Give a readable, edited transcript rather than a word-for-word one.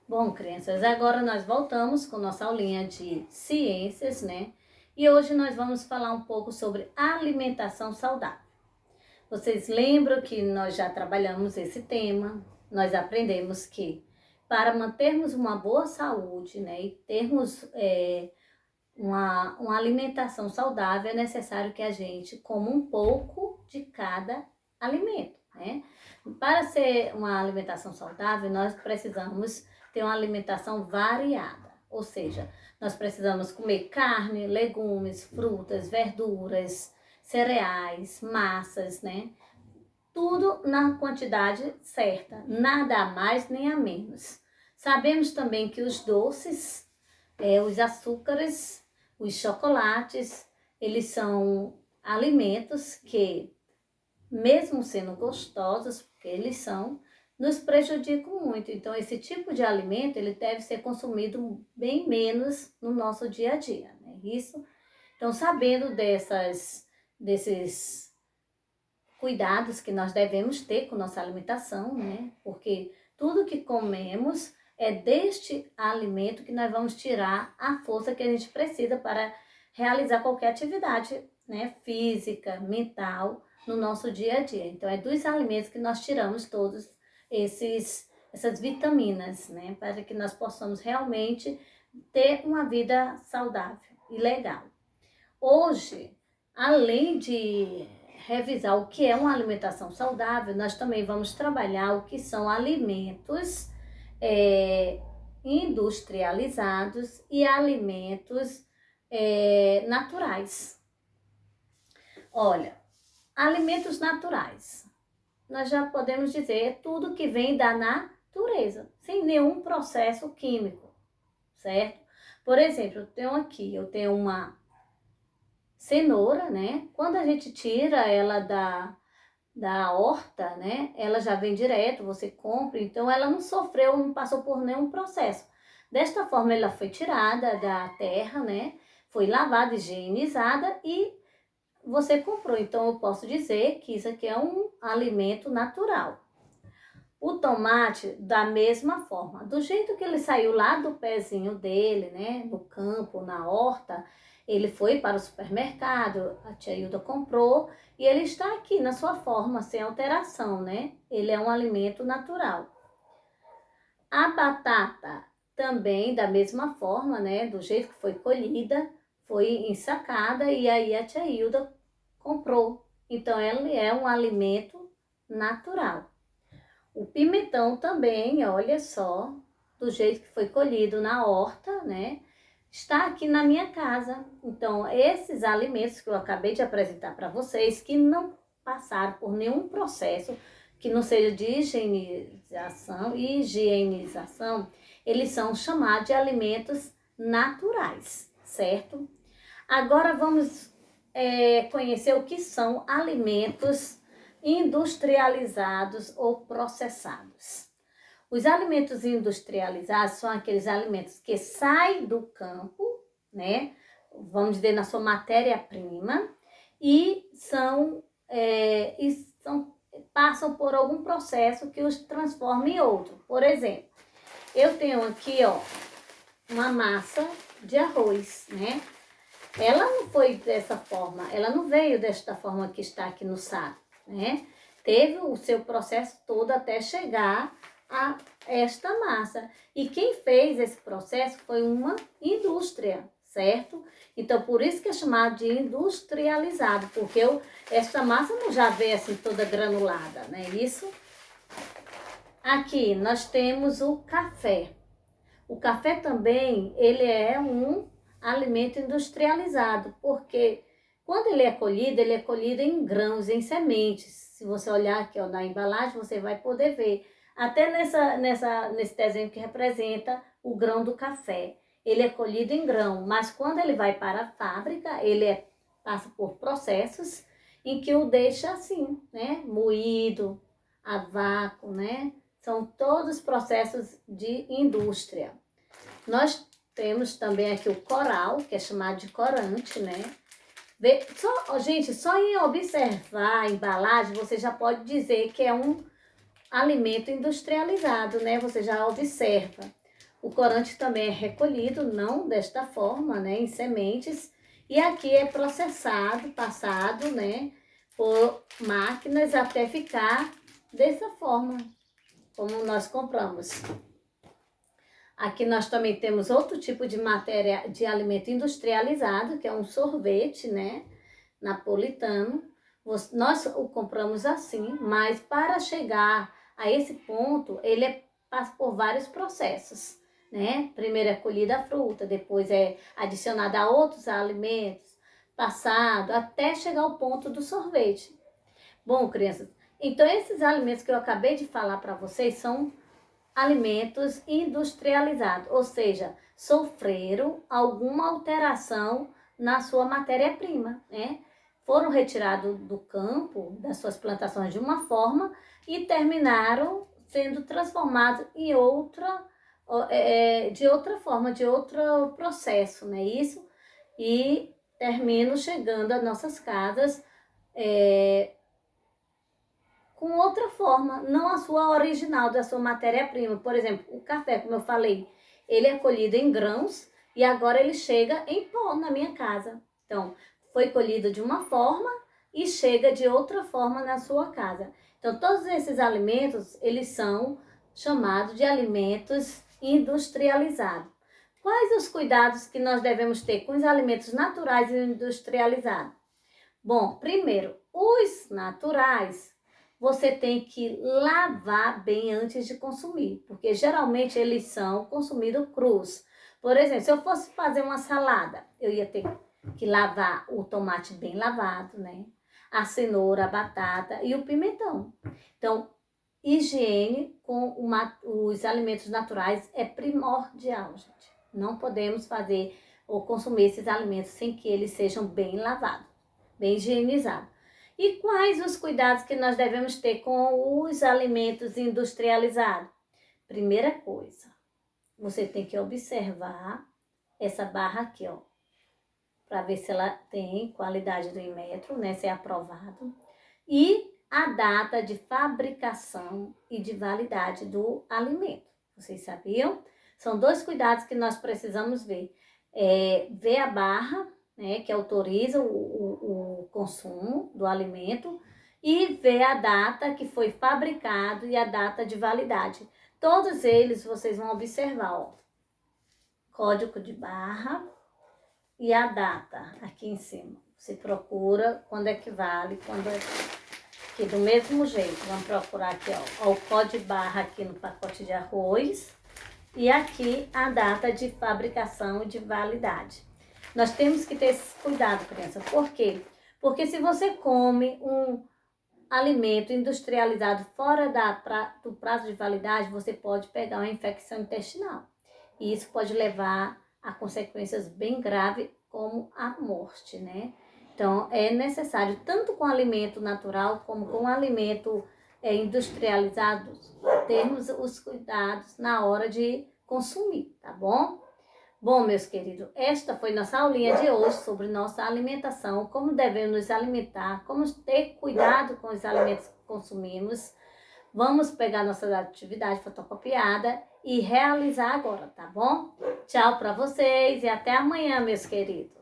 Bom, crianças, agora nós voltamos com nossa aulinha de ciências, né? E hoje nós vamos falar um pouco sobre alimentação saudável. Vocês lembram que nós já trabalhamos esse tema, nós aprendemos que para mantermos uma boa saúde, né, e termos uma alimentação saudável, é necessário que a gente coma um pouco de cada alimento, né? Para ser uma alimentação saudável, nós precisamos ter uma alimentação variada, ou seja, nós precisamos comer carne, legumes, frutas, verduras, cereais, massas, né? Tudo na quantidade certa, nada a mais nem a menos. Sabemos também que os doces, os açúcares, os chocolates, eles são alimentos que, mesmo sendo gostosos, porque eles são, nos prejudicam muito. Então, esse tipo de alimento, ele deve ser consumido bem menos no nosso dia a dia, né? Isso, então, sabendo desses cuidados que nós devemos ter com nossa alimentação, né? Porque tudo que comemos é deste alimento que nós vamos tirar a força que a gente precisa para realizar qualquer atividade, né? Física, mental, no nosso dia a dia. Então, é dos alimentos que nós tiramos todos essas vitaminas, né? Para que nós possamos realmente ter uma vida saudável e legal. Hoje, além de revisar o que é uma alimentação saudável, nós também vamos trabalhar o que são alimentos industrializados e alimentos naturais. Olha, alimentos naturais, nós já podemos dizer tudo que vem da natureza, sem nenhum processo químico, certo? Por exemplo, eu tenho uma cenoura, né? Quando a gente tira ela da horta, né? Ela já vem direto, você compra, então ela não sofreu, não passou por nenhum processo. Desta forma, ela foi tirada da terra, né? Foi lavada, higienizada e você comprou. Então, eu posso dizer que isso aqui é um alimento natural. O tomate, da mesma forma, do jeito que ele saiu lá do pezinho dele, né, no campo, na horta, ele foi para o supermercado, a tia Hilda comprou e ele está aqui na sua forma, sem alteração, né? Ele é um alimento natural. A batata também, da mesma forma, né, do jeito que foi colhida, foi ensacada e aí a tia Hilda comprou. Então, ele é um alimento natural. O pimentão também, olha só, do jeito que foi colhido na horta, né? Está aqui na minha casa. Então, esses alimentos que eu acabei de apresentar para vocês, que não passaram por nenhum processo, que não seja de higienização, eles são chamados de alimentos naturais, certo? Agora vamos conhecer o que são alimentos industrializados ou processados. Os alimentos industrializados são aqueles alimentos que saem do campo, né? Vamos dizer, na sua matéria-prima, e passam por algum processo que os transforma em outro. Por exemplo, eu tenho aqui, ó, uma massa de arroz, né? Ela não foi dessa forma, ela não veio desta forma que está aqui no saco, né? Teve o seu processo todo até chegar a esta massa. E quem fez esse processo foi uma indústria, certo? Então, por isso que é chamado de industrializado, porque esta massa não já veio assim toda granulada, né? Isso. Aqui nós temos o café. O café também, ele é um alimento industrializado, porque quando ele é colhido em grãos, em sementes. Se você olhar aqui, ó, na embalagem, você vai poder ver. Até nesse desenho que representa o grão do café. Ele é colhido em grão, mas quando ele vai para a fábrica, passa por processos em que o deixa assim, né? Moído, a vácuo, né? São todos processos de indústria. Nós temos também aqui o coral, que é chamado de corante, né? Gente, só em observar a embalagem, você já pode dizer que é um alimento industrializado, né? Você já observa. O corante também é recolhido, não desta forma, né, em sementes, e aqui é processado, passado, né, por máquinas até ficar dessa forma, como nós compramos. Aqui nós também temos outro tipo de matéria de alimento industrializado, que é um sorvete, né, napolitano. Nós o compramos assim, mas para chegar a esse ponto, ele passa por vários processos, né? Primeiro é colhida a fruta, depois é adicionada a outros alimentos, passado, até chegar ao ponto do sorvete. Bom, crianças, então esses alimentos que eu acabei de falar para vocês são alimentos industrializados, ou seja, sofreram alguma alteração na sua matéria-prima, né? Foram retirados do campo, das suas plantações de uma forma e terminaram sendo transformados em de outra forma, de outro processo, né? Isso, e terminam chegando às nossas casas com outra forma, não a sua original, da sua matéria-prima. Por exemplo, o café, como eu falei, ele é colhido em grãos e agora ele chega em pó na minha casa. Então, foi colhido de uma forma e chega de outra forma na sua casa. Então, todos esses alimentos, eles são chamados de alimentos industrializados. Quais os cuidados que nós devemos ter com os alimentos naturais e industrializados? Bom, primeiro, os naturais você tem que lavar bem antes de consumir, porque geralmente eles são consumidos crus. Por exemplo, se eu fosse fazer uma salada, eu ia ter que lavar o tomate bem lavado, né? A cenoura, a batata e o pimentão. Então, higiene com os alimentos naturais é primordial, gente. Não podemos fazer ou consumir esses alimentos sem que eles sejam bem lavados, bem higienizados. E quais os cuidados que nós devemos ter com os alimentos industrializados? Primeira coisa, você tem que observar essa barra aqui, ó, para ver se ela tem qualidade do Inmetro, né, se é aprovado. E a data de fabricação e de validade do alimento. Vocês sabiam? São dois cuidados que nós precisamos ver. Ver a barra, né, que autoriza o consumo do alimento, e ver a data que foi fabricado e a data de validade. Todos eles vocês vão observar, ó, código de barra e a data aqui em cima. Você procura quando é que vale, quando é que do mesmo jeito. Vamos procurar aqui, ó, o código de barra aqui no pacote de arroz e aqui a data de fabricação e de validade. Nós temos que ter esse cuidado, criança. Por quê? Porque se você come um alimento industrializado fora do prazo de validade, você pode pegar uma infecção intestinal. E isso pode levar a consequências bem graves, como a morte, né? Então, é necessário, tanto com alimento natural, como com alimento industrializado, termos os cuidados na hora de consumir, tá bom? Bom, meus queridos, esta foi nossa aulinha de hoje sobre nossa alimentação, como devemos nos alimentar, como ter cuidado com os alimentos que consumimos. Vamos pegar nossa atividade fotocopiada e realizar agora, tá bom? Tchau para vocês e até amanhã, meus queridos.